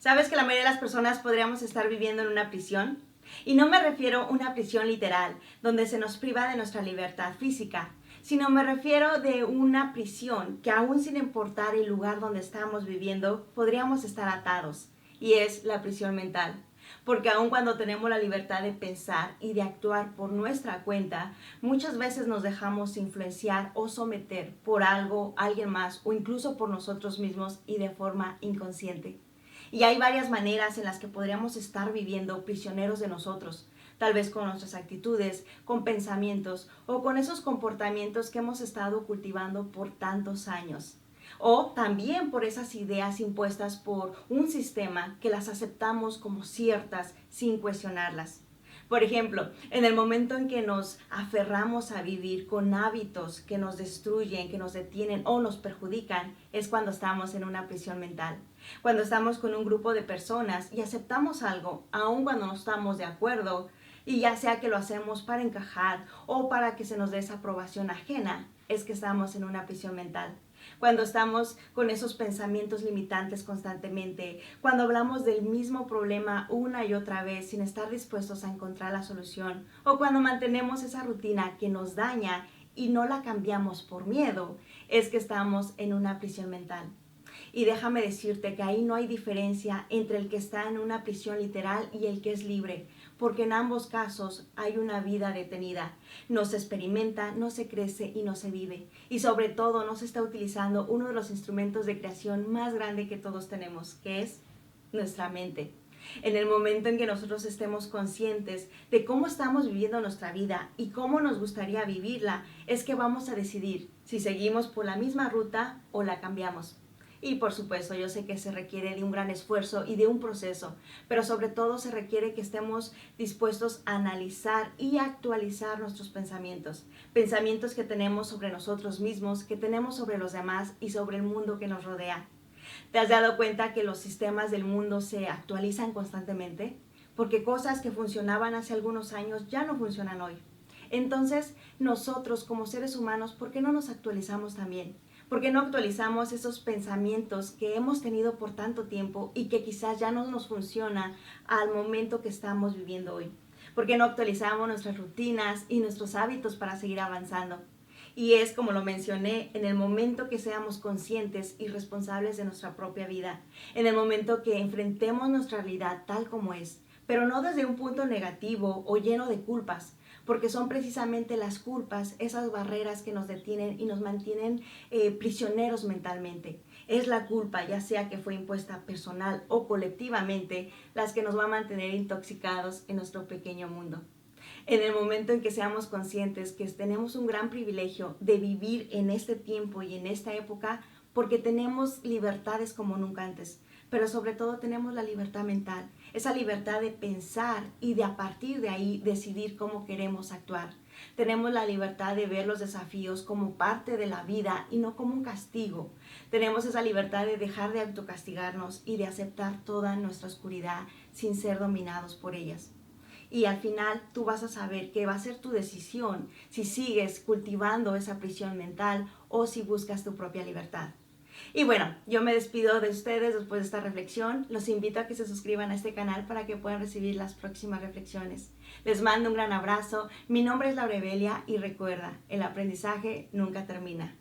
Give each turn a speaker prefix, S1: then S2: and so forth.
S1: ¿Sabes que la mayoría de las personas podríamos estar viviendo en una prisión? Y no me refiero a una prisión literal, donde se nos priva de nuestra libertad física, sino me refiero de una prisión que aún sin importar el lugar donde estamos viviendo, podríamos estar atados, y es la prisión mental. Porque aun cuando tenemos la libertad de pensar y de actuar por nuestra cuenta, muchas veces nos dejamos influenciar o someter por algo, alguien más o incluso por nosotros mismos y de forma inconsciente. Y hay varias maneras en las que podríamos estar viviendo prisioneros de nosotros, tal vez con nuestras actitudes, con pensamientos o con esos comportamientos que hemos estado cultivando por tantos años. O también por esas ideas impuestas por un sistema que las aceptamos como ciertas sin cuestionarlas. Por ejemplo, en el momento en que nos aferramos a vivir con hábitos que nos destruyen, que nos detienen o nos perjudican, es cuando estamos en una prisión mental. Cuando estamos con un grupo de personas y aceptamos algo, aun cuando no estamos de acuerdo, y ya sea que lo hacemos para encajar o para que se nos dé esa aprobación ajena, es que estamos en una prisión mental. Cuando estamos con esos pensamientos limitantes constantemente, cuando hablamos del mismo problema una y otra vez sin estar dispuestos a encontrar la solución, o cuando mantenemos esa rutina que nos daña y no la cambiamos por miedo, es que estamos en una prisión mental. Y déjame decirte que ahí no hay diferencia entre el que está en una prisión literal y el que es libre, porque en ambos casos hay una vida detenida. No se experimenta, no se crece y no se vive. Y sobre todo no se está utilizando uno de los instrumentos de creación más grande que todos tenemos, que es nuestra mente. En el momento en que nosotros estemos conscientes de cómo estamos viviendo nuestra vida y cómo nos gustaría vivirla, es que vamos a decidir si seguimos por la misma ruta o la cambiamos. Y por supuesto, yo sé que se requiere de un gran esfuerzo y de un proceso, pero sobre todo se requiere que estemos dispuestos a analizar y actualizar nuestros pensamientos. Pensamientos que tenemos sobre nosotros mismos, que tenemos sobre los demás y sobre el mundo que nos rodea. ¿Te has dado cuenta que los sistemas del mundo se actualizan constantemente? Porque cosas que funcionaban hace algunos años ya no funcionan hoy. Entonces, nosotros como seres humanos, ¿por qué no nos actualizamos también? ¿Por qué no actualizamos esos pensamientos que hemos tenido por tanto tiempo y que quizás ya no nos funcionan al momento que estamos viviendo hoy? ¿Por qué no actualizamos nuestras rutinas y nuestros hábitos para seguir avanzando? Y es, como lo mencioné, en el momento que seamos conscientes y responsables de nuestra propia vida, en el momento que enfrentemos nuestra realidad tal como es, pero no desde un punto negativo o lleno de culpas, porque son precisamente las culpas, esas barreras que nos detienen y nos mantienen prisioneros mentalmente. Es la culpa, ya sea que fue impuesta personal o colectivamente, las que nos va a mantener intoxicados en nuestro pequeño mundo. En el momento en que seamos conscientes que tenemos un gran privilegio de vivir en este tiempo y en esta época, porque tenemos libertades como nunca antes, pero sobre todo tenemos la libertad mental, esa libertad de pensar y de a partir de ahí decidir cómo queremos actuar. Tenemos la libertad de ver los desafíos como parte de la vida y no como un castigo. Tenemos esa libertad de dejar de autocastigarnos y de aceptar toda nuestra oscuridad sin ser dominados por ellas. Y al final tú vas a saber que va a ser tu decisión si sigues cultivando esa prisión mental o si buscas tu propia libertad. Y bueno, yo me despido de ustedes después de esta reflexión. Los invito a que se suscriban a este canal para que puedan recibir las próximas reflexiones. Les mando un gran abrazo. Mi nombre es Laura Evelia y recuerda, el aprendizaje nunca termina.